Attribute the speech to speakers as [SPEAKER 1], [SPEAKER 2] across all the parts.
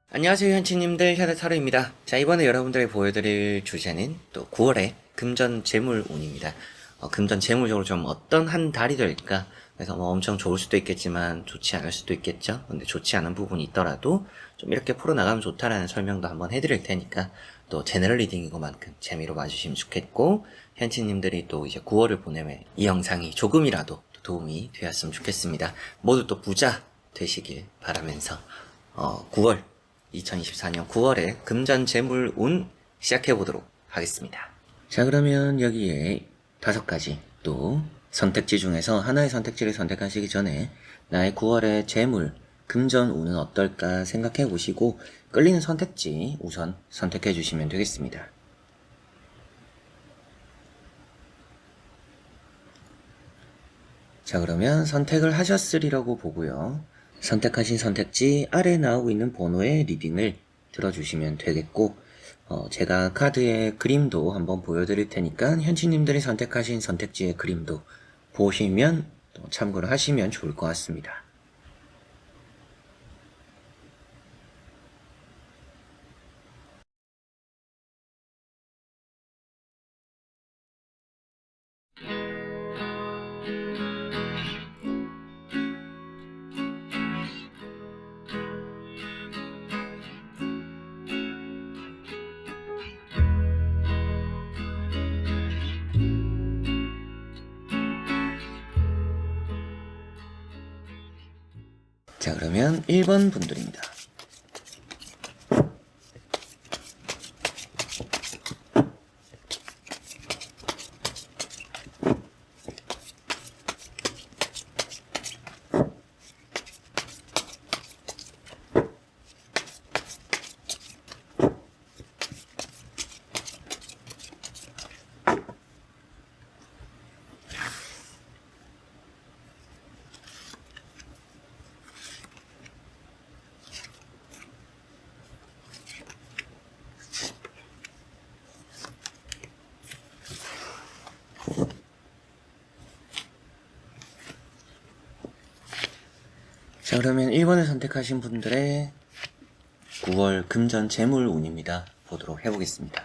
[SPEAKER 1] 안녕하세요 현치님들, 현대타로입니다. 자, 이번에 여러분들이 보여드릴 주제는 또 9월의 금전 재물운입니다. 금전 재물적으로 좀 어떤 한 달이 될까? 그래서 뭐 엄청 좋을 수도 있겠지만 좋지 않을 수도 있겠죠. 근데 좋지 않은 부분이 있더라도 좀 이렇게 풀어나가면 좋다라는 설명도 한번 해드릴 테니까 또 제너럴 리딩이고만큼 재미로 봐주시면 좋겠고, 현치님들이 또 이제 9월을 보내면 이 영상이 조금이라도 도움이 되었으면 좋겠습니다. 모두 또 부자 되시길 바라면서 9월 2024년 9월에 금전재물운 시작해보도록 하겠습니다. 자, 그러면 여기에 5가지 또 선택지 중에서 하나의 선택지를 선택하시기 전에 나의 9월의 재물, 금전운은 어떨까 생각해 보시고 끌리는 선택지 우선 선택해 주시면 되겠습니다. 자, 그러면 선택을 하셨으리라고 보고요. 선택하신 선택지 아래에 나오고 있는 번호의 리딩을 들어주시면 되겠고, 제가 카드의 그림도 한번 보여드릴 테니까 현치님들이 선택하신 선택지의 그림도 보시면 참고를 하시면 좋을 것 같습니다. 자, 그러면 1번 분들입니다. 자, 그러면 1번을 선택하신 분들의 9월 금전 재물운입니다. 보도록 해보겠습니다.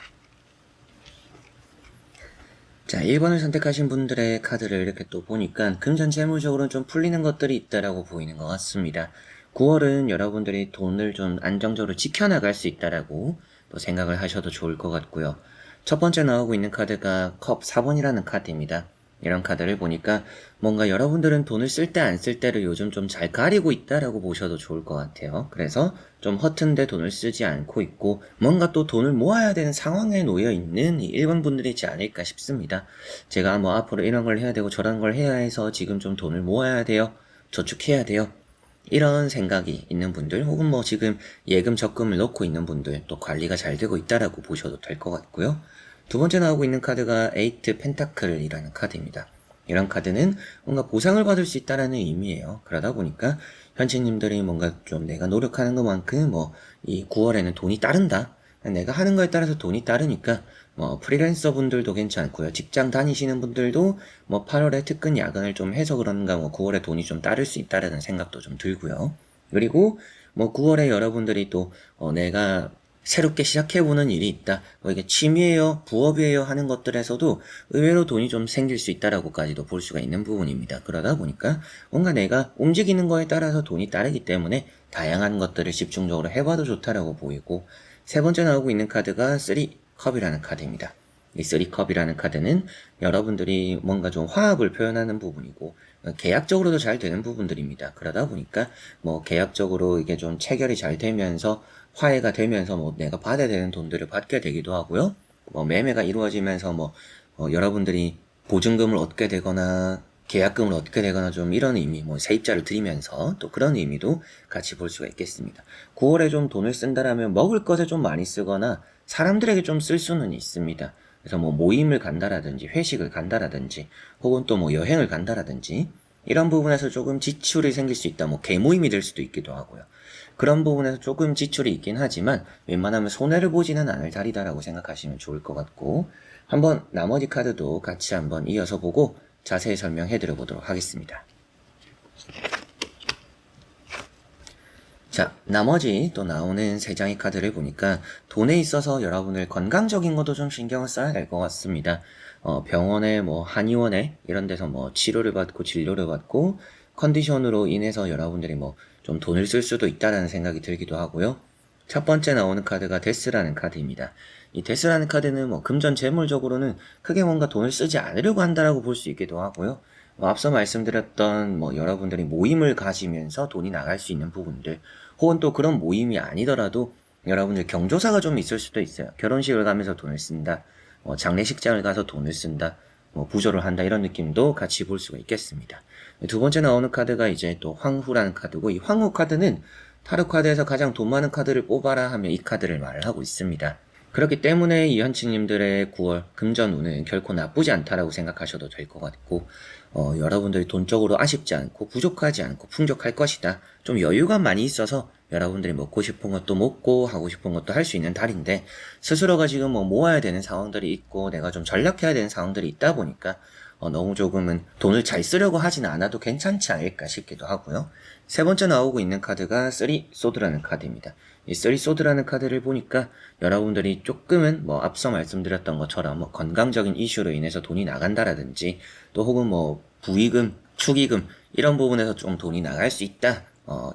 [SPEAKER 1] 자, 1번을 선택하신 분들의 카드를 이렇게 또 보니까 금전 재물적으로는 좀 풀리는 것들이 있다라고 보이는 것 같습니다. 9월은 여러분들이 돈을 좀 안정적으로 지켜나갈 수 있다라고 또 생각을 하셔도 좋을 것 같고요. 첫 번째 나오고 있는 카드가 컵 4번이라는 카드입니다. 이런 카드를 보니까 뭔가 여러분들은 돈을 쓸 때 안 쓸 때를 요즘 좀 잘 가리고 있다라고 보셔도 좋을 것 같아요. 그래서 좀 허튼데 돈을 쓰지 않고 있고 뭔가 또 돈을 모아야 되는 상황에 놓여 있는 이 1번 분들이지 않을까 싶습니다. 제가 뭐 앞으로 이런 걸 해야 되고 저런 걸 해야 해서 지금 좀 돈을 모아야 돼요. 저축해야 돼요. 이런 생각이 있는 분들, 혹은 뭐 지금 예금 적금을 넣고 있는 분들, 또 관리가 잘 되고 있다라고 보셔도 될 것 같고요. 두 번째 나오고 있는 카드가 에이트 펜타클이라는 카드입니다. 이런 카드는 뭔가 보상을 받을 수 있다라는 의미예요. 그러다 보니까 현치님들이 뭔가 좀 내가 노력하는 것만큼 뭐 이 9월에는 돈이 따른다. 내가 하는 거에 따라서 돈이 따르니까 뭐 프리랜서 분들도 괜찮고요. 직장 다니시는 분들도 뭐 8월에 특근 야근을 좀 해서 그런가 뭐 9월에 돈이 좀 따를 수 있다라는 생각도 좀 들고요. 그리고 뭐 9월에 여러분들이 또 내가 새롭게 시작해보는 일이 있다. 이게 취미예요, 부업이에요 하는 것들에서도 의외로 돈이 좀 생길 수 있다라고까지도 볼 수가 있는 부분입니다. 그러다 보니까 뭔가 내가 움직이는 거에 따라서 돈이 따르기 때문에 다양한 것들을 집중적으로 해봐도 좋다라고 보이고, 세 번째 나오고 있는 카드가 3컵이라는 카드입니다. 이 3컵이라는 카드는 여러분들이 뭔가 좀 화합을 표현하는 부분이고 계약적으로도 잘 되는 부분들입니다. 그러다 보니까 뭐 계약적으로 이게 좀 체결이 잘 되면서 화해가 되면서 뭐 내가 받아야 되는 돈들을 받게 되기도 하고요. 뭐 매매가 이루어지면서 뭐 여러분들이 보증금을 얻게 되거나 계약금을 얻게 되거나 좀 이런 의미, 뭐 세입자를 들이면서 또 그런 의미도 같이 볼 수가 있겠습니다. 9월에 좀 돈을 쓴다라면 먹을 것에 좀 많이 쓰거나 사람들에게 좀 쓸 수는 있습니다. 그래서 뭐 모임을 간다라든지 회식을 간다라든지 혹은 또 뭐 여행을 간다라든지 이런 부분에서 조금 지출이 생길 수 있다. 뭐 개모임이 될 수도 있기도 하고요. 그런 부분에서 조금 지출이 있긴 하지만 웬만하면 손해를 보지는 않을 달이다라고 생각하시면 좋을 것 같고, 한번 나머지 카드도 같이 한번 이어서 보고 자세히 설명해 드려 보도록 하겠습니다. 자, 나머지 또 나오는 세 장의 카드를 보니까 돈에 있어서 여러분들 건강적인 것도 좀 신경을 써야 될 것 같습니다. 병원에 뭐 한의원에 이런 데서 뭐 치료를 받고 진료를 받고 컨디션으로 인해서 여러분들이 뭐 좀 돈을 쓸 수도 있다라는 생각이 들기도 하고요. 첫 번째 나오는 카드가 데스라는 카드입니다. 이 데스라는 카드는 뭐 금전 재물적으로는 크게 뭔가 돈을 쓰지 않으려고 한다라고 볼 수 있기도 하고요. 앞서 말씀드렸던 뭐 여러분들이 모임을 가지면서 돈이 나갈 수 있는 부분들, 혹은 또 그런 모임이 아니더라도 여러분들 경조사가 좀 있을 수도 있어요. 결혼식을 가면서 돈을 쓴다, 장례식장을 가서 돈을 쓴다, 부조를 한다, 이런 느낌도 같이 볼 수가 있겠습니다. 두 번째 나오는 카드가 이제 또 황후라는 카드고, 이 황후 카드는 타로 카드에서 가장 돈 많은 카드를 뽑아라 하며 이 카드를 말을 하고 있습니다. 그렇기 때문에 이 현치님들의 9월 금전운은 결코 나쁘지 않다라고 생각하셔도 될 것 같고, 여러분들이 돈적으로 아쉽지 않고 부족하지 않고 풍족할 것이다. 좀 여유가 많이 있어서 여러분들이 먹고 싶은 것도 먹고 하고 싶은 것도 할 수 있는 달인데, 스스로가 지금 뭐 모아야 되는 상황들이 있고 내가 좀 전략해야 되는 상황들이 있다 보니까 너무 조금은 돈을 잘 쓰려고 하진 않아도 괜찮지 않을까 싶기도 하고요. 세 번째 나오고 있는 카드가 쓰리 소드라는 카드입니다. 이 쓰리 소드라는 카드를 보니까 여러분들이 조금은 뭐 앞서 말씀드렸던 것처럼 뭐 건강적인 이슈로 인해서 돈이 나간다라든지, 또 혹은 뭐 부의금, 축의금 이런 부분에서 좀 돈이 나갈 수 있다,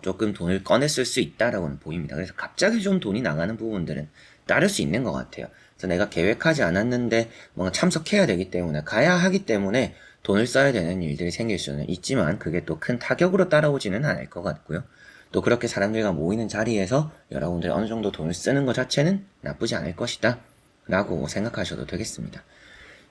[SPEAKER 1] 조금 돈을 꺼내 쓸 수 있다라고는 보입니다. 그래서 갑자기 좀 돈이 나가는 부분들은 따를 수 있는 것 같아요. 그래서 내가 계획하지 않았는데 뭔가 참석해야 되기 때문에, 가야 하기 때문에 돈을 써야 되는 일들이 생길 수는 있지만 그게 또 큰 타격으로 따라오지는 않을 것 같고요. 또 그렇게 사람들과 모이는 자리에서 여러분들이 어느 정도 돈을 쓰는 것 자체는 나쁘지 않을 것이다 라고 생각하셔도 되겠습니다.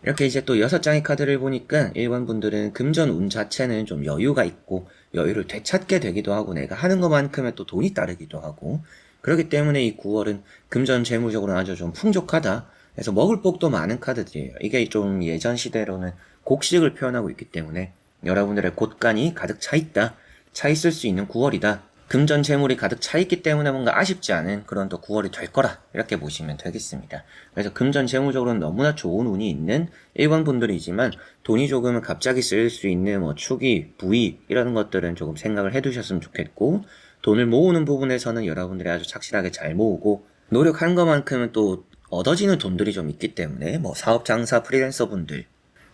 [SPEAKER 1] 이렇게 이제 또 6장의 카드를 보니까 일반 분들은 금전 운 자체는 좀 여유가 있고 여유를 되찾게 되기도 하고 내가 하는 것만큼의 또 돈이 따르기도 하고, 그렇기 때문에 이 9월은 금전 재무적으로 아주 좀 풍족하다. 그래서 먹을 복도 많은 카드들이에요. 이게 좀 예전 시대로는 곡식을 표현하고 있기 때문에 여러분들의 곳간이 가득 차 있다, 차 있을 수 있는 9월이다, 금전 재물이 가득 차 있기 때문에 뭔가 아쉽지 않은 그런 또 9월이 될 거라, 이렇게 보시면 되겠습니다. 그래서 금전 재물적으로는 너무나 좋은 운이 있는 일반 분들이지만 돈이 조금은 갑자기 쓸 수 있는 뭐 축의, 부의 이런 것들은 조금 생각을 해두셨으면 좋겠고, 돈을 모으는 부분에서는 여러분들이 아주 착실하게 잘 모으고 노력한 것만큼은 또 얻어지는 돈들이 좀 있기 때문에, 뭐 사업, 장사, 프리랜서 분들,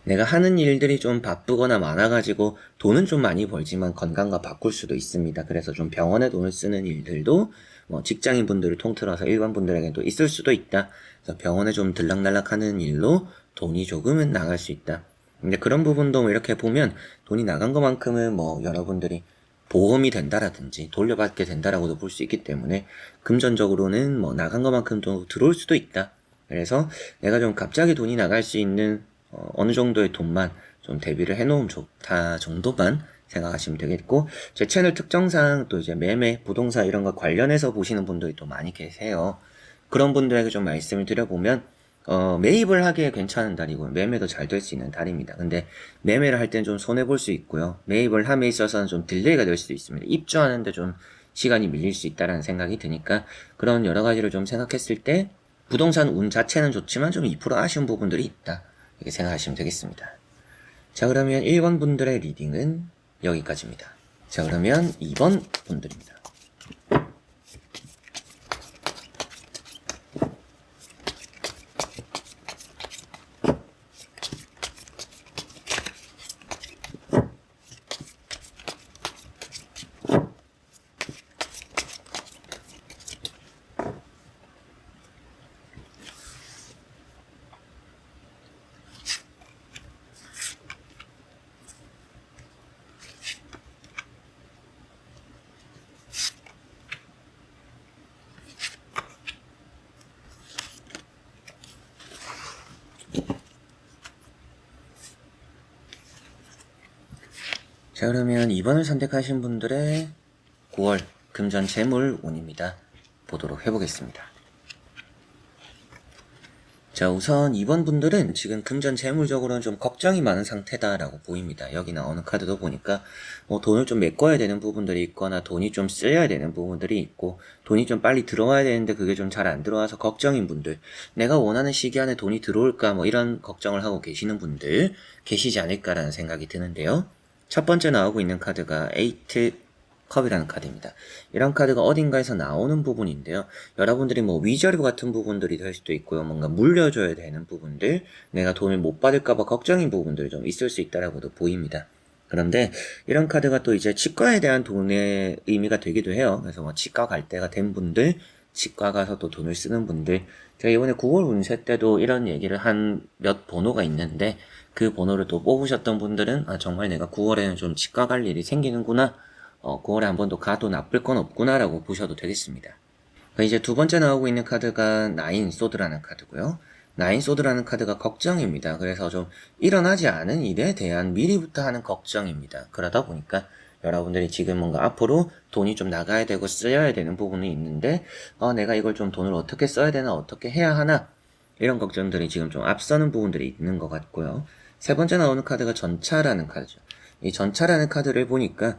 [SPEAKER 1] 내가 하는 일들이 좀 바쁘거나 많아가지고 돈은 좀 많이 벌지만 건강과 바꿀 수도 있습니다. 그래서 좀 병원에 돈을 쓰는 일들도 뭐 직장인 분들을 통틀어서 일반 분들에게도 있을 수도 있다. 그래서 병원에 좀 들락날락 하는 일로 돈이 조금은 나갈 수 있다. 근데 그런 부분도 뭐 이렇게 보면 돈이 나간 것만큼은 뭐 여러분들이 보험이 된다라든지 돌려받게 된다라고도 볼 수 있기 때문에 금전적으로는 뭐 나간 것만큼도 들어올 수도 있다. 그래서 내가 좀 갑자기 돈이 나갈 수 있는 어느 정도의 돈만 좀 대비를 해놓으면 좋다 정도만 생각하시면 되겠고, 제 채널 특성상 또 이제 매매, 부동산 이런 거 관련해서 보시는 분들이 또 많이 계세요. 그런 분들에게 좀 말씀을 드려보면, 매입을 하기에 괜찮은 달이고 매매도 잘 될 수 있는 달입니다. 근데 매매를 할 때는 좀 손해볼 수 있고요. 매입을 함에 있어서는 좀 딜레이가 될 수도 있습니다. 입주하는데 좀 시간이 밀릴 수 있다라는 생각이 드니까, 그런 여러 가지를 좀 생각했을 때 부동산 운 자체는 좋지만 좀 2% 아쉬운 부분들이 있다, 이렇게 생각하시면 되겠습니다. 자, 그러면 1번 분들의 리딩은 여기까지입니다. 자, 그러면 2번 분들입니다. 자, 그러면 2번을 선택하신 분들의 9월 금전 재물 운입니다. 보도록 해보겠습니다. 자, 우선 2번 분들은 지금 금전 재물적으로는 좀 걱정이 많은 상태다라고 보입니다. 여기 나오는 카드도 보니까 돈을 좀 메꿔야 되는 부분들이 있거나 돈이 좀 쓰여야 되는 부분들이 있고, 돈이 좀 빨리 들어와야 되는데 그게 좀 잘 안 들어와서 걱정인 분들, 내가 원하는 시기 안에 돈이 들어올까 뭐 이런 걱정을 하고 계시는 분들 계시지 않을까라는 생각이 드는데요. 첫 번째 나오고 있는 카드가 에이트 컵이라는 카드입니다. 이런 카드가 어딘가에서 나오는 부분인데요. 여러분들이 뭐 위자료 같은 부분들이 될 수도 있고요. 뭔가 물려줘야 되는 부분들, 내가 돈을 못 받을까봐 걱정인 부분들이 좀 있을 수 있다라고도 보입니다. 그런데 이런 카드가 또 이제 치과에 대한 돈의 의미가 되기도 해요. 그래서 뭐 치과 갈 때가 된 분들, 치과 가서 또 돈을 쓰는 분들, 제가 이번에 9월 운세 때도 이런 얘기를 한 몇 번호가 있는데 그 번호를 또 뽑으셨던 분들은 아 정말 내가 9월에는 좀 치과 갈 일이 생기는구나, 9월에 한 번 더 가도 나쁠 건 없구나 라고 보셔도 되겠습니다. 이제 두 번째 나오고 있는 카드가 나인 소드라는 카드고요. 나인 소드라는 카드가 걱정입니다. 그래서 좀 일어나지 않은 일에 대한 미리부터 하는 걱정입니다. 그러다 보니까 여러분들이 지금 뭔가 앞으로 돈이 좀 나가야 되고 쓰여야 되는 부분이 있는데 내가 이걸 좀 돈을 어떻게 써야 되나 어떻게 해야 하나 이런 걱정들이 지금 좀 앞서는 부분들이 있는 것 같고요. 세 번째 나오는 카드가 전차라는 카드죠. 이 전차라는 카드를 보니까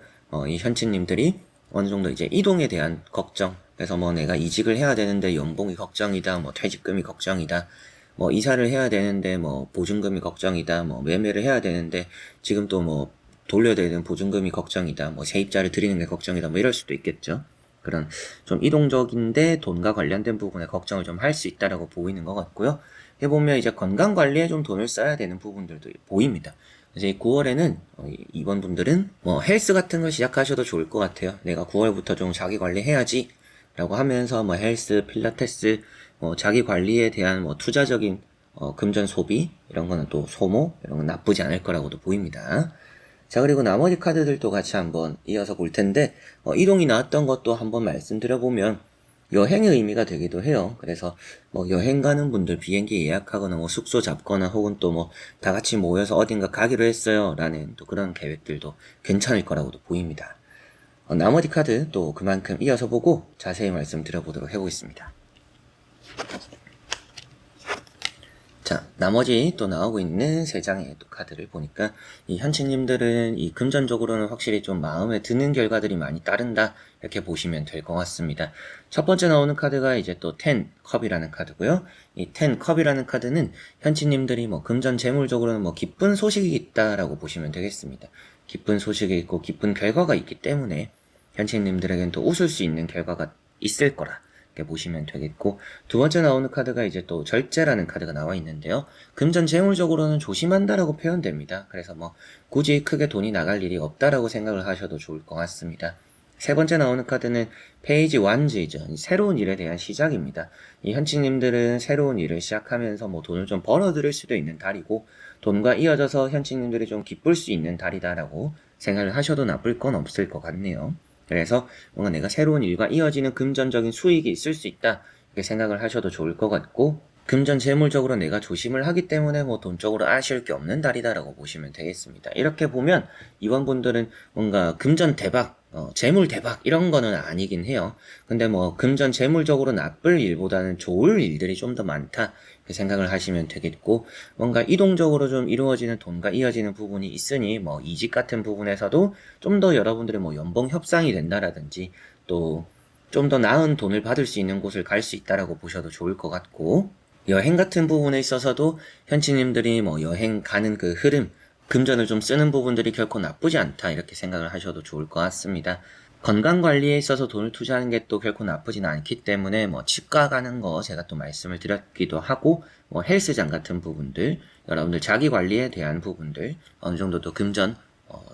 [SPEAKER 1] 이 현치님들이 어느 정도 이제 이동에 대한 걱정, 그래서 뭐 내가 이직을 해야 되는데 연봉이 걱정이다, 뭐 퇴직금이 걱정이다, 뭐 이사를 해야 되는데 뭐 보증금이 걱정이다, 뭐 매매를 해야 되는데 지금 또 뭐 돌려야 되는 보증금이 걱정이다, 뭐 세입자를 드리는 게 걱정이다, 뭐 이럴 수도 있겠죠. 그런 좀 이동적인데 돈과 관련된 부분에 걱정을 좀 할 수 있다라고 보이는 것 같고요. 해보면 이제 건강 관리에 좀 돈을 써야 되는 부분들도 보입니다. 이제 9월에는 이번 분들은 뭐 헬스 같은 걸 시작하셔도 좋을 것 같아요. 내가 9월부터 좀 자기 관리해야지 라고 하면서 뭐 헬스, 필라테스, 뭐 자기 관리에 대한 뭐 투자적인 금전 소비 이런 거는 또 소모 이런 건 나쁘지 않을 거라고도 보입니다. 자, 그리고 나머지 카드들도 같이 한번 이어서 볼 텐데 이동이 나왔던 것도 한번 말씀드려보면 여행의 의미가 되기도 해요. 그래서 뭐 여행 가는 분들 비행기 예약하거나 뭐 숙소 잡거나 혹은 또 뭐 다 같이 모여서 어딘가 가기로 했어요 라는 또 그런 계획들도 괜찮을 거라고도 보입니다. 나머지 카드 또 그만큼 이어서 보고 자세히 말씀드려보도록 해보겠습니다. 자, 나머지 또 나오고 있는 세 장의 또 카드를 보니까 이 현치님들은 이 금전적으로는 확실히 좀 마음에 드는 결과들이 많이 따른다 이렇게 보시면 될 것 같습니다. 첫 번째 나오는 카드가 이제 또 10컵이라는 카드고요. 이 10컵이라는 카드는 현치님들이 뭐 금전 재물적으로는 뭐 기쁜 소식이 있다라고 보시면 되겠습니다. 기쁜 소식이 있고 기쁜 결과가 있기 때문에 현치님들에겐 또 웃을 수 있는 결과가 있을 거라 이렇게 보시면 되겠고, 두 번째 나오는 카드가 이제 또 절제라는 카드가 나와 있는데요. 금전 재물적으로는 조심한다라고 표현됩니다. 그래서 뭐 굳이 크게 돈이 나갈 일이 없다라고 생각을 하셔도 좋을 것 같습니다. 세 번째 나오는 카드는 페이지 완즈이죠. 새로운 일에 대한 시작입니다. 이 현치님들은 새로운 일을 시작하면서 뭐 돈을 좀 벌어들일 수도 있는 달이고 돈과 이어져서 현치님들이 좀 기쁠 수 있는 달이다라고 생각을 하셔도 나쁠 건 없을 것 같네요. 그래서 뭔가 내가 새로운 일과 이어지는 금전적인 수익이 있을 수 있다 이렇게 생각을 하셔도 좋을 것 같고, 금전 재물적으로 내가 조심을 하기 때문에 뭐 돈적으로 아쉬울 게 없는 달이다라고 보시면 되겠습니다. 이렇게 보면 이번 분들은 뭔가 금전 대박, 재물 대박 이런 거는 아니긴 해요. 근데 뭐 금전 재물적으로 나쁠 일보다는 좋을 일들이 좀 더 많다 이렇게 생각을 하시면 되겠고, 뭔가 이동적으로 좀 이루어지는 돈과 이어지는 부분이 있으니 뭐 이직 같은 부분에서도 좀 더 여러분들의 뭐 연봉 협상이 된다라든지 또 좀 더 나은 돈을 받을 수 있는 곳을 갈 수 있다라고 보셔도 좋을 것 같고, 여행 같은 부분에 있어서도 현치님들이 뭐 여행 가는 그 흐름, 금전을 좀 쓰는 부분들이 결코 나쁘지 않다 이렇게 생각을 하셔도 좋을 것 같습니다. 건강 관리에 있어서 돈을 투자하는 게 또 결코 나쁘진 않기 때문에 뭐 치과 가는 거 제가 또 말씀을 드렸기도 하고, 뭐 헬스장 같은 부분들, 여러분들 자기 관리에 대한 부분들 어느 정도 또 금전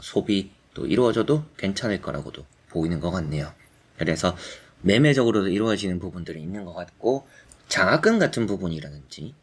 [SPEAKER 1] 소비 또 이루어져도 괜찮을 거라고도 보이는 것 같네요. 그래서 매매적으로도 이루어지는 부분들이 있는 것 같고, 장학금 같은 부분이라든지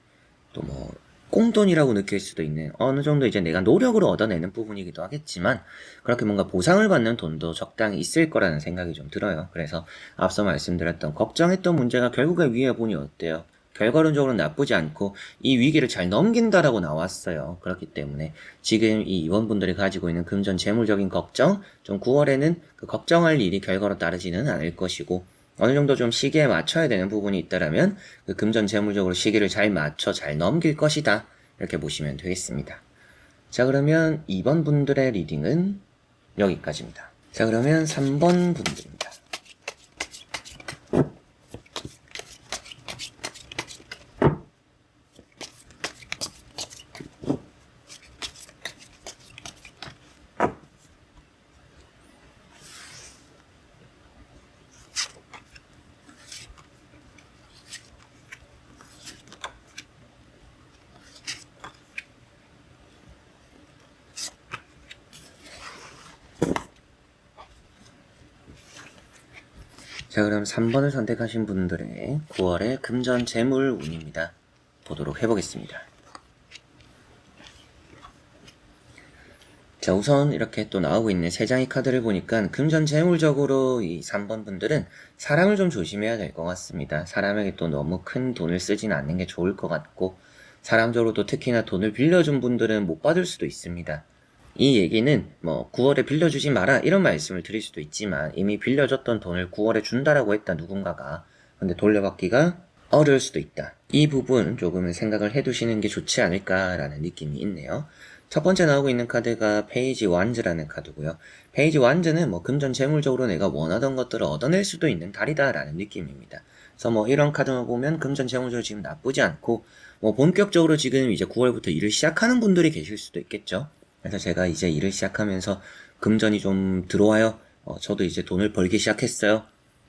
[SPEAKER 1] 또 뭐 꽁돈이라고 느낄 수도 있는 어느 정도 이제 내가 노력으로 얻어내는 부분이기도 하겠지만 그렇게 뭔가 보상을 받는 돈도 적당히 있을 거라는 생각이 좀 들어요. 그래서 앞서 말씀드렸던 걱정했던 문제가 결국에 위에 보니 어때요? 결과론적으로 나쁘지 않고 이 위기를 잘 넘긴다라고 나왔어요. 그렇기 때문에 지금 이 임원분들이 가지고 있는 금전 재물적인 걱정, 좀 9월에는 그 걱정할 일이 결과로 따르지는 않을 것이고, 어느 정도 좀 시기에 맞춰야 되는 부분이 있다라면 그 금전 재물적으로 시기를 잘 맞춰 잘 넘길 것이다 이렇게 보시면 되겠습니다. 자, 그러면 2번 분들의 리딩은 여기까지입니다. 자, 그러면 3번 분들입니다. 자, 그럼 3번을 선택하신 분들의 9월의 금전 재물 운입니다. 보도록 해보겠습니다. 자, 우선 이렇게 또 나오고 있는 3장의 카드를 보니까 금전 재물적으로 이 3번 분들은 사람을 좀 조심해야 될 것 같습니다. 사람에게 또 너무 큰 돈을 쓰지는 않는 게 좋을 것 같고, 사람적으로도 특히나 돈을 빌려준 분들은 못 받을 수도 있습니다. 이 얘기는 9월에 빌려주지 마라 이런 말씀을 드릴 수도 있지만, 이미 빌려줬던 돈을 9월에 준다라고 했다 누군가가, 근데 돌려받기가 어려울 수도 있다. 이 부분 조금은 생각을 해두시는 게 좋지 않을까라는 느낌이 있네요. 첫 번째 나오고 있는 카드가 페이지 완즈라는 카드고요. 페이지 완즈는 금전 재물적으로 내가 원하던 것들을 얻어낼 수도 있는 달이다라는 느낌입니다. 그래서 이런 카드만 보면 금전 재물적으로 지금 나쁘지 않고, 본격적으로 지금 이제 9월부터 일을 시작하는 분들이 계실 수도 있겠죠. 그래서 제가 이제 일을 시작하면서 금전이 좀 들어와요. 저도 이제 돈을 벌기 시작했어요.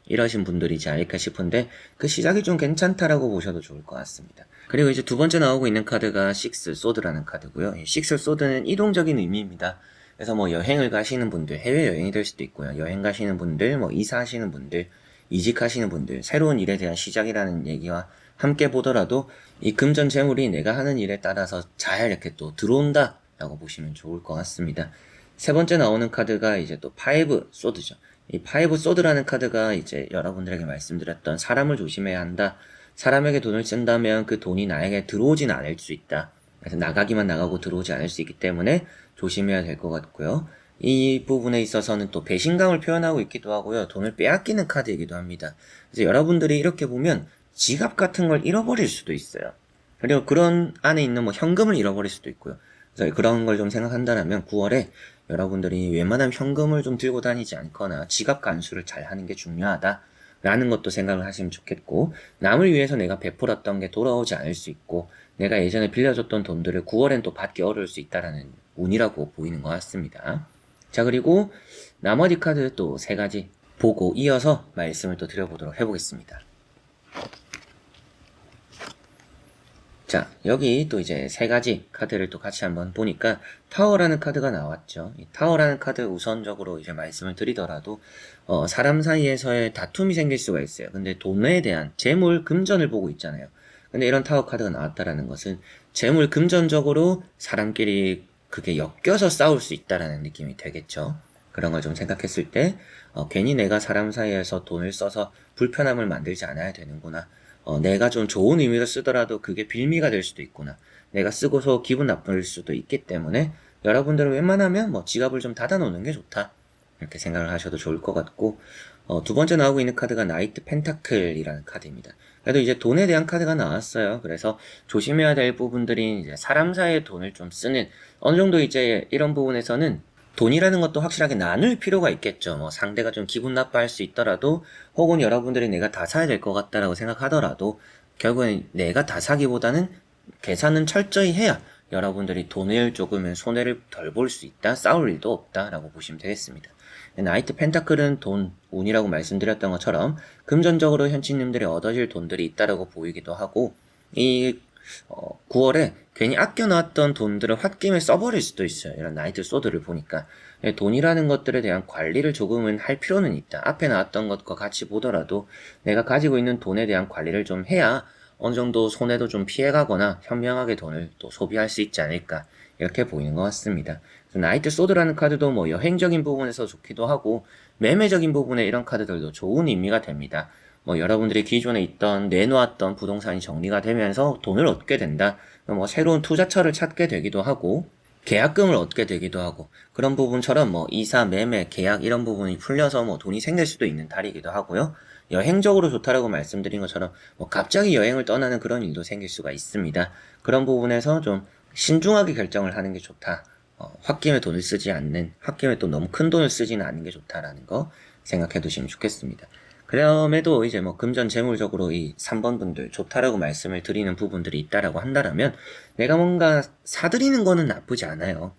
[SPEAKER 1] 이러신 분들이지 않을까 싶은데, 그 시작이 좀 괜찮다라고 보셔도 좋을 것 같습니다. 그리고 이제 두 번째 나오고 있는 카드가 식스 소드라는 카드고요. 이 식스 소드는 이동적인 의미입니다. 그래서 여행을 가시는 분들, 해외여행이 될 수도 있고요. 여행 가시는 분들, 이사하시는 분들, 이직하시는 분들, 새로운 일에 대한 시작이라는 얘기와 함께 보더라도 이 금전 재물이 내가 하는 일에 따라서 잘 이렇게 또 들어온다 라고 보시면 좋을 것 같습니다. 세 번째 나오는 카드가 이제 또 파이브 소드죠. 이 파이브 소드라는 카드가 이제 여러분들에게 말씀드렸던 사람을 조심해야 한다. 사람에게 돈을 쓴다면 그 돈이 나에게 들어오진 않을 수 있다. 그래서 나가기만 나가고 들어오지 않을 수 있기 때문에 조심해야 될 것 같고요. 이 부분에 있어서는 또 배신감을 표현하고 있기도 하고요. 돈을 빼앗기는 카드이기도 합니다. 그래서 여러분들이 이렇게 보면 지갑 같은 걸 잃어버릴 수도 있어요. 그리고 그런 안에 있는 현금을 잃어버릴 수도 있고요. 그래서 그런 걸 좀 생각한다면 9월에 여러분들이 웬만하면 현금을 좀 들고 다니지 않거나 지갑 간수를 잘 하는 게 중요하다 라는 것도 생각을 하시면 좋겠고, 남을 위해서 내가 베풀었던 게 돌아오지 않을 수 있고, 내가 예전에 빌려줬던 돈들을 9월엔 또 받기 어려울 수 있다라는 운이라고 보이는 것 같습니다. 자, 그리고 나머지 카드 또 3가지 보고 이어서 말씀을 또 드려보도록 해보겠습니다. 자, 여기 또 이제 3가지 카드를 또 같이 한번 보니까 타워라는 카드가 나왔죠. 이 타워라는 카드 우선적으로 이제 말씀을 드리더라도 사람 사이에서의 다툼이 생길 수가 있어요. 근데 돈에 대한 재물, 금전을 보고 있잖아요. 근데 이런 타워 카드가 나왔다라는 것은 재물, 금전적으로 사람끼리 그게 엮여서 싸울 수 있다라는 느낌이 되겠죠. 그런 걸 좀 생각했을 때 괜히 내가 사람 사이에서 돈을 써서 불편함을 만들지 않아야 되는구나. 내가 좀 좋은 의미로 쓰더라도 그게 빌미가 될 수도 있구나. 내가 쓰고서 기분 나쁠 수도 있기 때문에 여러분들은 웬만하면 지갑을 좀 닫아놓는 게 좋다. 이렇게 생각을 하셔도 좋을 것 같고, 두 번째 나오고 있는 카드가 나이트 펜타클이라는 카드입니다. 그래도 이제 돈에 대한 카드가 나왔어요. 그래서 조심해야 될 부분들이 이제 사람 사이에 돈을 좀 쓰는, 어느 정도 이제 이런 부분에서는 돈이라는 것도 확실하게 나눌 필요가 있겠죠. 상대가 좀 기분 나빠할 수 있더라도, 혹은 여러분들이 내가 다 사야 될 것 같다라고 생각하더라도, 결국엔 내가 다 사기보다는 계산은 철저히 해야 여러분들이 돈을 조금은 손해를 덜 볼 수 있다, 싸울 일도 없다라고 보시면 되겠습니다. 나이트 펜타클은 돈, 운이라고 말씀드렸던 것처럼 금전적으로 현친님들이 얻어질 돈들이 있다라고 보이기도 하고, 이 9월에 괜히 아껴놨던 돈들을 홧김에 써버릴 수도 있어요. 이런 나이트 소드를 보니까. 돈이라는 것들에 대한 관리를 조금은 할 필요는 있다. 앞에 나왔던 것과 같이 보더라도 내가 가지고 있는 돈에 대한 관리를 좀 해야 어느 정도 손해도 좀 피해가거나 현명하게 돈을 또 소비할 수 있지 않을까, 이렇게 보이는 것 같습니다. 나이트 소드라는 카드도 여행적인 부분에서 좋기도 하고, 매매적인 부분에 이런 카드들도 좋은 의미가 됩니다. 여러분들이 기존에 있던 내놓았던 부동산이 정리가 되면서 돈을 얻게 된다. 새로운 투자처를 찾게 되기도 하고, 계약금을 얻게 되기도 하고, 그런 부분처럼 이사, 매매, 계약 이런 부분이 풀려서 돈이 생길 수도 있는 달이기도 하고요. 여행적으로 좋다라고 말씀드린 것처럼 갑자기 여행을 떠나는 그런 일도 생길 수가 있습니다. 그런 부분에서 좀 신중하게 결정을 하는 게 좋다. 홧김에 돈을 쓰지 않는, 홧김에 또 너무 큰 돈을 쓰지는 않는 게 좋다라는 거 생각해 두시면 좋겠습니다. 그럼에도 이제 금전 재물적으로 이 3번 분들 좋다라고 말씀을 드리는 부분들이 있다라고 한다면, 내가 뭔가 사드리는 거는 나쁘지 않아요.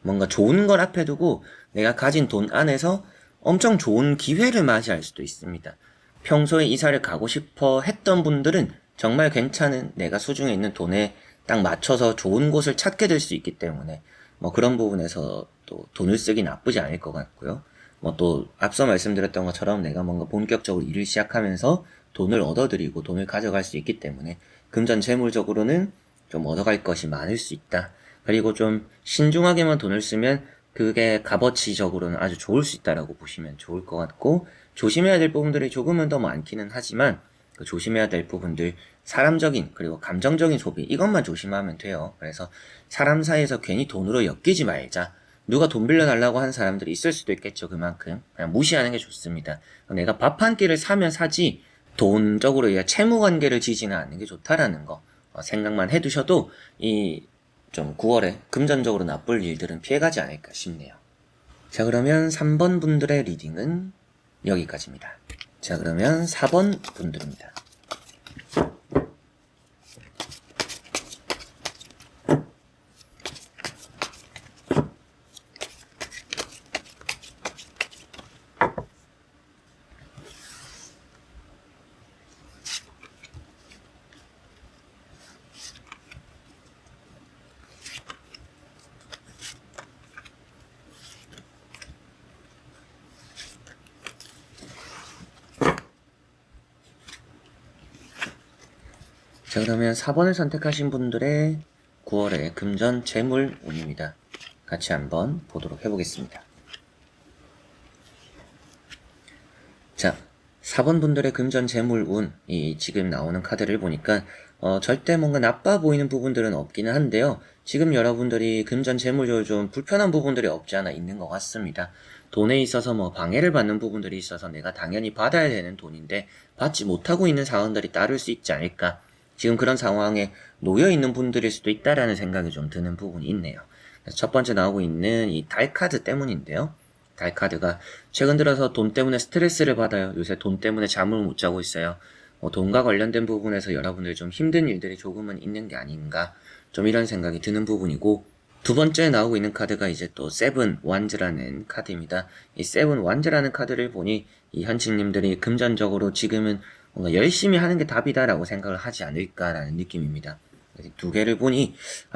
[SPEAKER 1] 뭔가 좋은 걸 앞에 두고 내가 가진 돈 안에서 엄청 좋은 기회를 맞이할 수도 있습니다. 평소에 이사를 가고 싶어 했던 분들은 정말 괜찮은, 내가 수중에 있는 돈에 딱 맞춰서 좋은 곳을 찾게 될 수 있기 때문에 그런 부분에서 또 돈을 쓰기 나쁘지 않을 것 같고요. 뭐 또 앞서 말씀드렸던 것처럼 내가 뭔가 본격적으로 일을 시작하면서 돈을 얻어들이고 돈을 가져갈 수 있기 때문에 금전 재물적으로는 좀 얻어갈 것이 많을 수 있다. 그리고 좀 신중하게만 돈을 쓰면 그게 값어치적으로는 아주 좋을 수 있다라고 보시면 좋을 것 같고, 조심해야 될 부분들이 조금은 더 많기는 하지만 그 조심해야 될 부분들, 사람적인 그리고 감정적인 소비, 이것만 조심하면 돼요. 그래서 사람 사이에서 괜히 돈으로 엮이지 말자. 누가 돈 빌려달라고 하는 사람들이 있을 수도 있겠죠. 그만큼 그냥 무시하는 게 좋습니다. 내가 밥 한 끼를 사면 사지 돈적으로 채무 관계를 지지는 않는 게 좋다라는 거 생각만 해두셔도 이 좀 9월에 금전적으로 나쁠 일들은 피해가지 않을까 싶네요. 자, 그러면 3번 분들의 리딩은 여기까지입니다. 자, 그러면 4번 분들입니다. 자, 그러면 4번을 선택하신 분들의 9월의 금전 재물 운입니다. 같이 한번 보도록 해보겠습니다. 자, 4번 분들의 금전 재물 운, 이 지금 나오는 카드를 보니까 절대 뭔가 나빠 보이는 부분들은 없기는 한데요. 지금 여러분들이 금전 재물적으로 좀 불편한 부분들이 없지 않아 있는 것 같습니다. 돈에 있어서 뭐 방해를 받는 부분들이 있어서 내가 당연히 받아야 되는 돈인데 받지 못하고 있는 상황들이 따를 수 있지 않을까. 지금 그런 상황에 놓여 있는 분들일 수도 있다라는 생각이 좀 드는 부분이 있네요. 그래서 첫 번째 나오고 있는 이 달 카드 때문인데요. 달 카드가 최근 들어서 돈 때문에 스트레스를 받아요. 요새 돈 때문에 잠을 못 자고 있어요. 돈과 관련된 부분에서 여러분들 좀 힘든 일들이 조금은 있는 게 아닌가, 좀 이런 생각이 드는 부분이고, 두 번째 나오고 있는 카드가 이제 또 세븐 완즈라는 카드입니다. 이 세븐 완즈라는 카드를 보니 이 현치님들이 금전적으로 지금은 뭔가 열심히 하는 게 답이다라고 생각을 하지 않을까라는 느낌입니다. 두 개를 보니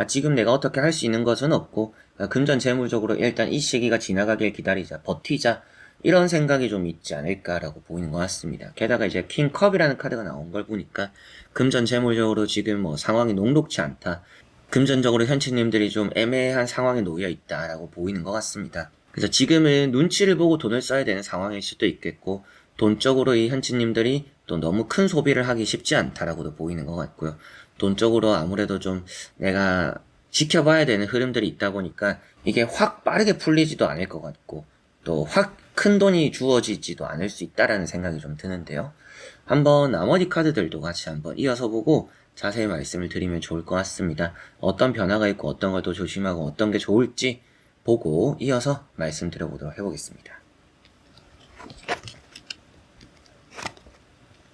[SPEAKER 1] 지금 내가 어떻게 할 수 있는 것은 없고 금전 재물적으로 일단 이 시기가 지나가길 기다리자, 버티자, 이런 생각이 좀 있지 않을까라고 보이는 것 같습니다. 게다가 이제 킹컵이라는 카드가 나온 걸 보니까 금전 재물적으로 지금 뭐 상황이 녹록치 않다, 금전적으로 현치님들이 좀 애매한 상황에 놓여 있다라고 보이는 것 같습니다. 그래서 지금은 눈치를 보고 돈을 써야 되는 상황일 수도 있겠고, 돈적으로 이 현치님들이 또 너무 큰 소비를 하기 쉽지 않다라고도 보이는 것 같고요. 돈적으로 아무래도 좀 내가 지켜봐야 되는 흐름들이 있다 보니까 이게 확 빠르게 풀리지도 않을 것 같고, 또 확 큰 돈이 주어지지도 않을 수 있다라는 생각이 좀 드는데요. 한번 나머지 카드들도 같이 한번 이어서 보고 자세히 말씀을 드리면 좋을 것 같습니다. 어떤 변화가 있고 어떤 걸 또 조심하고 어떤 게 좋을지 보고 이어서 말씀드려보도록 해보겠습니다.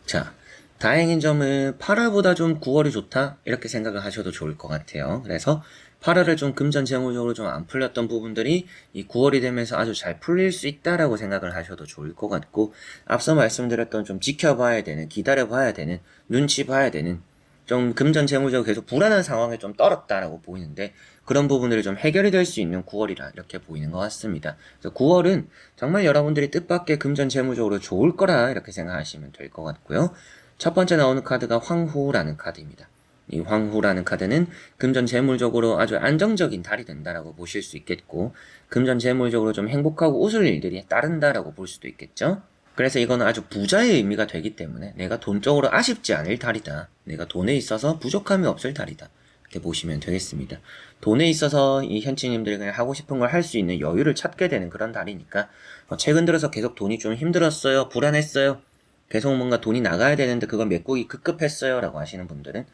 [SPEAKER 1] 자, 다행인 점은 8월보다 좀 9월이 좋다, 이렇게 생각을 하셔도 좋을 것 같아요. 그래서 8월을 좀 금전 재무적으로 좀 안 풀렸던 부분들이 이 9월이 되면서 아주 잘 풀릴 수 있다라고 생각을 하셔도 좋을 것 같고, 앞서 말씀드렸던 좀 지켜봐야 되는, 기다려봐야 되는, 눈치 봐야 되는, 좀 금전 재무적으로 계속 불안한 상황에 좀 떨었다라고 보이는데, 그런 부분들이 좀 해결이 될 수 있는 9월이라 이렇게 보이는 것 같습니다. 그래서 9월은 정말 여러분들이 뜻밖의 금전 재무적으로 좋을 거라 이렇게 생각하시면 될 것 같고요. 첫 번째 나오는 카드가 황후라는 카드입니다. 이 황후라는 카드는 금전 재물적으로 아주 안정적인 달이 된다라고 보실 수 있겠고, 금전 재물적으로 좀 행복하고 웃을 일들이 따른다라고 볼 수도 있겠죠. 그래서 이거는 아주 부자의 의미가 되기 때문에 내가 돈적으로 아쉽지 않을 달이다, 내가 돈에 있어서 부족함이 없을 달이다, 이렇게 보시면 되겠습니다. 돈에 있어서 이 현치님들이 그냥 하고 싶은 걸 할 수 있는 여유를 찾게 되는 그런 달이니까, 최근 들어서 계속 돈이 좀 힘들었어요, 불안했어요, 계속 뭔가 돈이 나가야 되는데 그걸 메꾸기 급급했어요 라고 하시는 분들은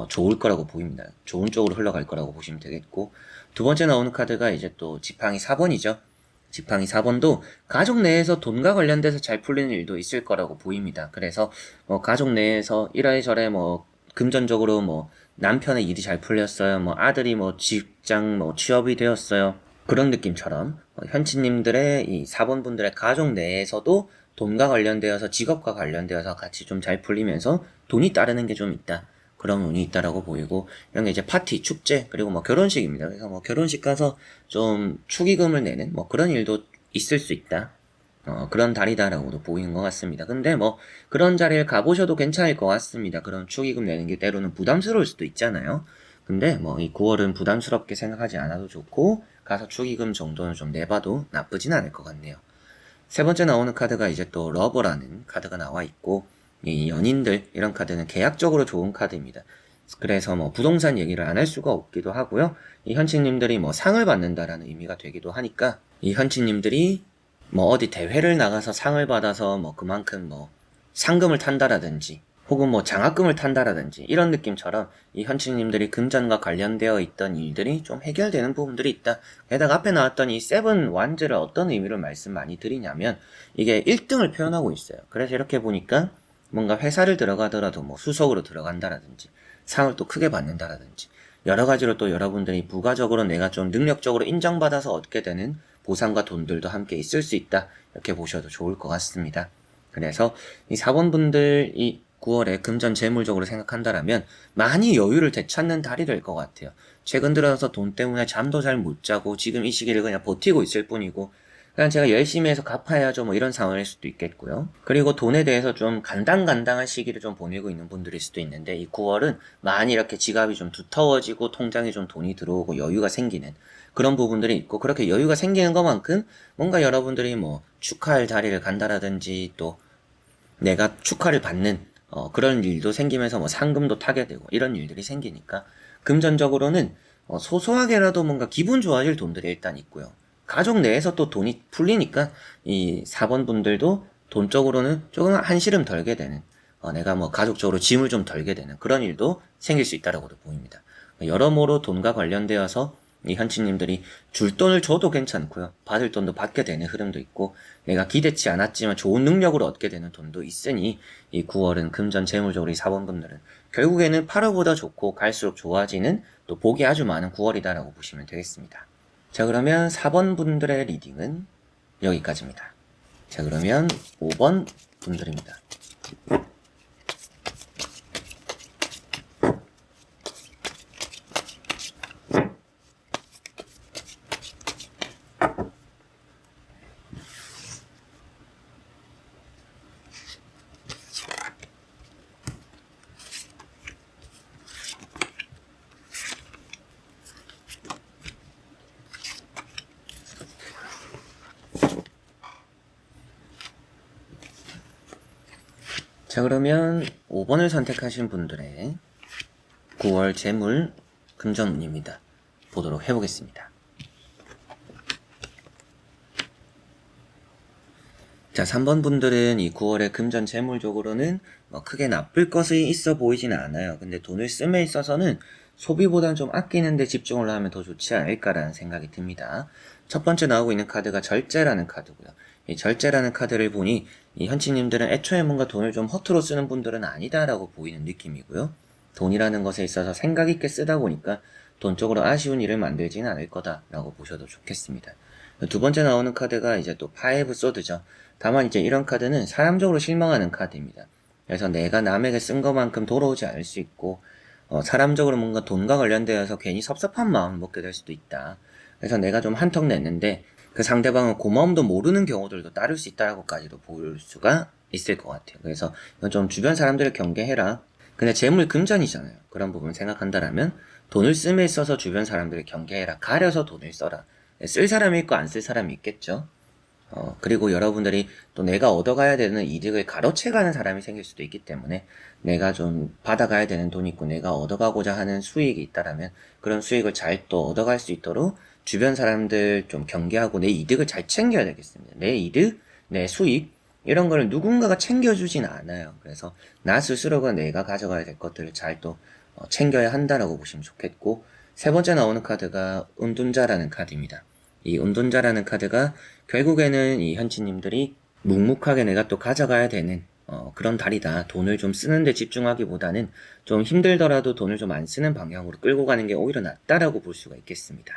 [SPEAKER 1] 좋을 거라고 보입니다. 좋은 쪽으로 흘러갈 거라고 보시면 되겠고, 두 번째 나오는 카드가 이제 또 지팡이 4번이죠. 지팡이 4번도 가족 내에서 돈과 관련돼서 잘 풀리는 일도 있을 거라고 보입니다. 그래서 가족 내에서 이래저래 금전적으로 남편의 일이 잘 풀렸어요, 아들이 직장 취업이 되었어요, 그런 느낌처럼 현치님들의 이 4번 분들의 가족 내에서도 돈과 관련되어서, 직업과 관련되어서 같이 좀 잘 풀리면서 돈이 따르는 게 좀 있다, 그런 운이 있다라고 보이고, 이런 게 이제 파티, 축제, 그리고 결혼식입니다. 그래서 결혼식 가서 좀 축의금을 내는 그런 일도 있을 수 있다. 그런 달이다라고도 보이는 것 같습니다. 근데 뭐 그런 자리를 가보셔도 괜찮을 것 같습니다. 그런 축의금 내는 게 때로는 부담스러울 수도 있잖아요. 근데 뭐 이 9월은 부담스럽게 생각하지 않아도 좋고 가서 축의금 정도는 좀 내봐도 나쁘진 않을 것 같네요. 세 번째 나오는 카드가 이제 또 러버라는 카드가 나와 있고, 이 연인들 이런 카드는 계약적으로 좋은 카드입니다. 그래서 뭐 부동산 얘기를 안 할 수가 없기도 하고요. 이 현치님들이 뭐 상을 받는다라는 의미가 되기도 하니까 이 현치님들이 뭐 어디 대회를 나가서 상을 받아서 뭐 그만큼 뭐 상금을 탄다라든지 혹은 뭐 장학금을 탄다라든지 이런 느낌처럼 이 현치님들이 금전과 관련되어 있던 일들이 좀 해결되는 부분들이 있다. 게다가 앞에 나왔던 이 세븐 완즈를 어떤 의미로 말씀 많이 드리냐면 이게 1등을 표현하고 있어요. 그래서 이렇게 보니까 뭔가 회사를 들어가더라도 뭐 수석으로 들어간다라든지 상을 또 크게 받는다라든지 여러 가지로 또 여러분들이 부가적으로 내가 좀 능력적으로 인정받아서 얻게 되는 보상과 돈들도 함께 있을 수 있다. 이렇게 보셔도 좋을 것 같습니다. 그래서 이 4번 분들 이 9월에 금전 재물적으로 생각한다라면 많이 여유를 되찾는 달이 될 것 같아요. 최근 들어서 돈 때문에 잠도 잘 못 자고 지금 이 시기를 그냥 버티고 있을 뿐이고 그냥 제가 열심히 해서 갚아야죠 뭐 이런 상황일 수도 있겠고요. 그리고 돈에 대해서 좀 간당간당한 시기를 좀 보내고 있는 분들일 수도 있는데 이 9월은 많이 이렇게 지갑이 좀 두터워지고 통장에 좀 돈이 들어오고 여유가 생기는 그런 부분들이 있고 그렇게 여유가 생기는 것만큼 뭔가 여러분들이 뭐 축하할 자리를 간다라든지 또 내가 축하를 받는 그런 일도 생기면서 뭐 상금도 타게 되고 이런 일들이 생기니까 금전적으로는 소소하게라도 뭔가 기분 좋아질 돈들이 일단 있고요. 가족 내에서 또 돈이 풀리니까 이 4번 분들도 돈적으로는 조금 한시름 덜게 되는 내가 뭐 가족적으로 짐을 좀 덜게 되는 그런 일도 생길 수 있다라고도 보입니다. 여러모로 돈과 관련되어서 이 현치님들이 줄 돈을 줘도 괜찮고요. 받을 돈도 받게 되는 흐름도 있고 내가 기대치 않았지만 좋은 능력으로 얻게 되는 돈도 있으니 이 9월은 금전 재물적으로 이 4번분들은 결국에는 8월보다 좋고 갈수록 좋아지는 또 복이 아주 많은 9월이다라고 보시면 되겠습니다. 자 그러면 4번 분들의 리딩은 여기까지입니다. 자 그러면 5번 분들입니다. 자 그러면 5번을 선택하신 분들의 9월 재물 금전운입니다. 보도록 해보겠습니다. 자 3번 분들은 이 9월의 금전 재물적으로는 크게 나쁠 것이 있어 보이지는 않아요. 근데 돈을 씀에 있어서는 소비보다는 좀 아끼는 데 집중을 하면 더 좋지 않을까라는 생각이 듭니다. 첫 번째 나오고 있는 카드가 절제라는 카드고요. 이 절제라는 카드를 보니 이 현치님들은 애초에 뭔가 돈을 좀 허투루 쓰는 분들은 아니다라고 보이는 느낌이고요. 돈이라는 것에 있어서 생각 있게 쓰다 보니까 돈적으로 아쉬운 일을 만들지는 않을 거다라고 보셔도 좋겠습니다. 두 번째 나오는 카드가 이제 또 파이브 소드죠. 다만 이제 이런 카드는 사람적으로 실망하는 카드입니다. 그래서 내가 남에게 쓴 것만큼 돌아오지 않을 수 있고 사람적으로 뭔가 돈과 관련되어서 괜히 섭섭한 마음을 먹게 될 수도 있다. 그래서 내가 좀 한턱 냈는데 그 상대방은 고마움도 모르는 경우들도 따를 수 있다라고까지도 볼 수가 있을 것 같아요. 그래서 이건 좀 주변 사람들을 경계해라. 근데 재물 금전이잖아요. 그런 부분 생각한다라면 돈을 씀에 있어서 주변 사람들을 경계해라. 가려서 돈을 써라. 쓸 사람이 있고 안 쓸 사람이 있겠죠. 그리고 여러분들이 또 내가 얻어가야 되는 이득을 가로채가는 사람이 생길 수도 있기 때문에 내가 좀 받아가야 되는 돈이 있고 내가 얻어가고자 하는 수익이 있다라면 그런 수익을 잘 또 얻어갈 수 있도록 주변 사람들 좀 경계하고 내 이득을 잘 챙겨야 되겠습니다. 내 이득, 내 수익 이런 걸 누군가가 챙겨주진 않아요. 그래서 나 스스로가 내가 가져가야 될 것들을 잘 또 챙겨야 한다라고 보시면 좋겠고 세 번째 나오는 카드가 은둔자라는 카드입니다. 이 은둔자라는 카드가 결국에는 이 현치님들이 묵묵하게 내가 또 가져가야 되는 그런 달이다. 돈을 좀 쓰는데 집중하기보다는 좀 힘들더라도 돈을 좀 안 쓰는 방향으로 끌고 가는 게 오히려 낫다라고 볼 수가 있겠습니다.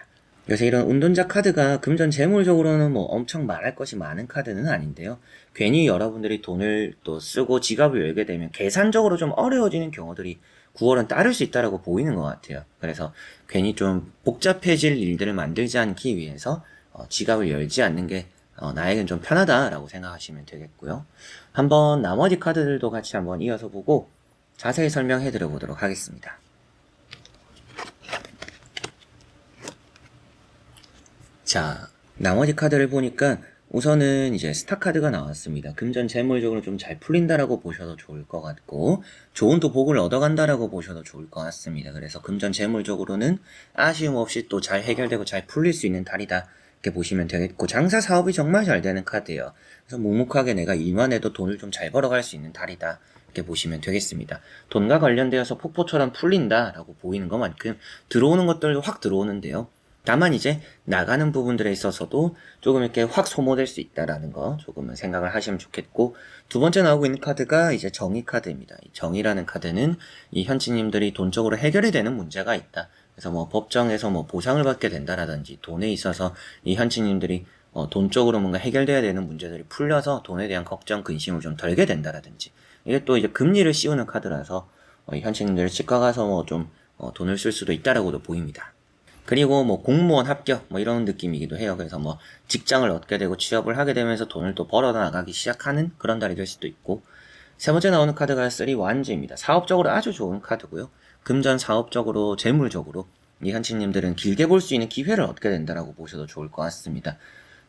[SPEAKER 1] 그래서 이런 운동자 카드가 금전 재물적으로는 뭐 엄청 말할 것이 많은 카드는 아닌데요. 괜히 여러분들이 돈을 또 쓰고 지갑을 열게 되면 계산적으로 좀 어려워지는 경우들이 9월은 따를 수 있다라고 보이는 것 같아요. 그래서 괜히 좀 복잡해질 일들을 만들지 않기 위해서 지갑을 열지 않는 게 나에겐 좀 편하다라고 생각하시면 되겠고요. 한번 나머지 카드들도 같이 한번 이어서 보고 자세히 설명해 드려 보도록 하겠습니다. 자, 나머지 카드를 보니까 우선은 이제 스타 카드가 나왔습니다. 금전 재물적으로 좀 잘 풀린다라고 보셔도 좋을 것 같고, 좋은 또 복을 얻어간다라고 보셔도 좋을 것 같습니다. 그래서 금전 재물적으로는 아쉬움 없이 또 잘 해결되고 잘 풀릴 수 있는 달이다. 이렇게 보시면 되겠고, 장사 사업이 정말 잘 되는 카드예요. 그래서 묵묵하게 내가 일만 해도 돈을 좀 잘 벌어갈 수 있는 달이다. 이렇게 보시면 되겠습니다. 돈과 관련되어서 폭포처럼 풀린다라고 보이는 것만큼 들어오는 것들도 확 들어오는데요. 다만 이제 나가는 부분들에 있어서도 조금 이렇게 확 소모될 수 있다라는 거 조금은 생각을 하시면 좋겠고, 두 번째 나오고 있는 카드가 이제 정의 카드입니다. 이 정의라는 카드는 이 현치님들이 돈적으로 해결이 되는 문제가 있다. 그래서 뭐 법정에서 뭐 보상을 받게 된다라든지 돈에 있어서 이 현치님들이 돈적으로 뭔가 해결돼야 되는 문제들이 풀려서 돈에 대한 걱정, 근심을 좀 덜게 된다라든지, 이게 또 이제 금리를 씌우는 카드라서 이 현치님들 치과 가서 뭐 좀 돈을 쓸 수도 있다라고도 보입니다. 그리고 뭐 공무원 합격 뭐 이런 느낌이기도 해요. 그래서 뭐 직장을 얻게 되고 취업을 하게 되면서 돈을 또 벌어 나가기 시작하는 그런 달이 될 수도 있고, 세 번째 나오는 카드가 3 완주입니다. 사업적으로 아주 좋은 카드고요. 금전 사업적으로 재물적으로 이 현치님들은 길게 볼 수 있는 기회를 얻게 된다라고 보셔도 좋을 것 같습니다.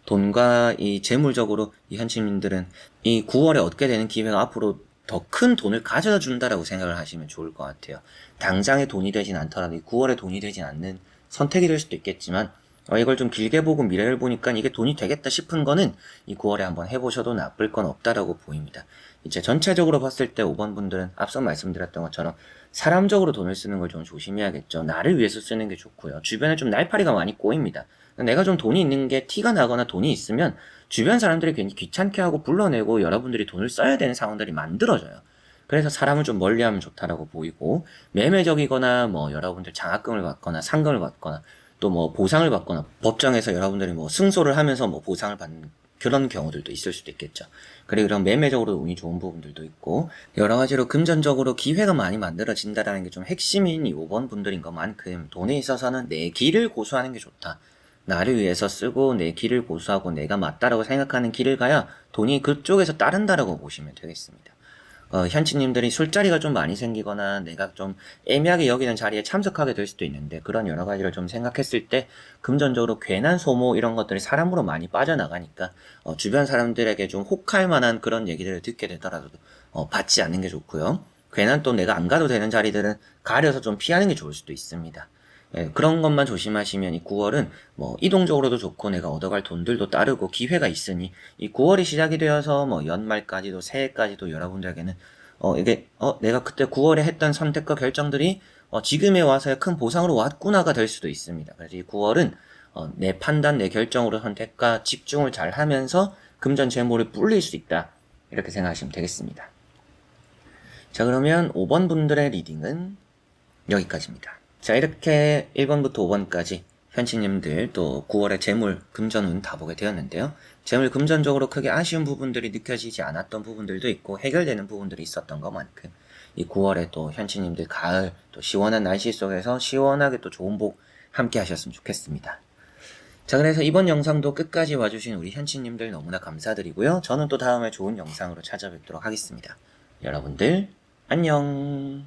[SPEAKER 1] 돈과 이 재물적으로 이 현치님들은 이 9월에 얻게 되는 기회가 앞으로 더 큰 돈을 가져다 준다라고 생각을 하시면 좋을 것 같아요. 당장의 돈이 되진 않더라도 이 9월에 돈이 되진 않는 선택이 될 수도 있겠지만, 이걸 좀 길게 보고 미래를 보니까 이게 돈이 되겠다 싶은 거는 이 9월에 한번 해보셔도 나쁠 건 없다라고 보입니다. 이제 전체적으로 봤을 때 5번 분들은 앞서 말씀드렸던 것처럼 사람적으로 돈을 쓰는 걸 좀 조심해야겠죠. 나를 위해서 쓰는 게 좋고요. 주변에 좀 날파리가 많이 꼬입니다. 내가 좀 돈이 있는 게 티가 나거나 돈이 있으면 주변 사람들이 괜히 귀찮게 하고 불러내고 여러분들이 돈을 써야 되는 상황들이 만들어져요. 그래서 사람을 좀 멀리하면 좋다라고 보이고, 매매적이거나 뭐 여러분들 장학금을 받거나 상금을 받거나 또 뭐 보상을 받거나 법정에서 여러분들이 뭐 승소를 하면서 뭐 보상을 받는 그런 경우들도 있을 수도 있겠죠. 그리고 그런 매매적으로 운이 좋은 부분들도 있고, 여러 가지로 금전적으로 기회가 많이 만들어진다라는 게 좀 핵심인 이 5번 분들인 것만큼 돈에 있어서는 내 길을 고수하는 게 좋다. 나를 위해서 쓰고 내 길을 고수하고 내가 맞다라고 생각하는 길을 가야 돈이 그쪽에서 따른다라고 보시면 되겠습니다. 현치님들이 술자리가 좀 많이 생기거나 내가 좀 애매하게 여기는 자리에 참석하게 될 수도 있는데, 그런 여러 가지를 좀 생각했을 때 금전적으로 괜한 소모 이런 것들이 사람으로 많이 빠져나가니까 주변 사람들에게 좀 혹할 만한 그런 얘기들을 듣게 되더라도 받지 않는 게 좋고요. 괜한 또 내가 안 가도 되는 자리들은 가려서 좀 피하는 게 좋을 수도 있습니다. 예, 그런 것만 조심하시면 이 9월은 뭐 이동적으로도 좋고 내가 얻어갈 돈들도 따르고 기회가 있으니, 이 9월이 시작이 되어서 뭐 연말까지도 새해까지도 여러분들에게는 이게 내가 그때 9월에 했던 선택과 결정들이 지금에 와서의 큰 보상으로 왔구나가 될 수도 있습니다. 그래서 이 9월은 내 판단, 내 결정으로 선택과 집중을 잘 하면서 금전 재물을 불릴 수 있다, 이렇게 생각하시면 되겠습니다. 자, 그러면 5번 분들의 리딩은 여기까지입니다. 자, 이렇게 1번부터 5번까지 현치님들 또 9월의 재물, 금전운 다 보게 되었는데요. 재물, 금전적으로 크게 아쉬운 부분들이 느껴지지 않았던 부분들도 있고 해결되는 부분들이 있었던 것만큼 이 9월에 또 현치님들 가을 또 시원한 날씨 속에서 시원하게 또 좋은 복 함께 하셨으면 좋겠습니다. 자, 그래서 이번 영상도 끝까지 와주신 우리 현치님들 너무나 감사드리고요. 저는 또 다음에 좋은 영상으로 찾아뵙도록 하겠습니다. 여러분들 안녕.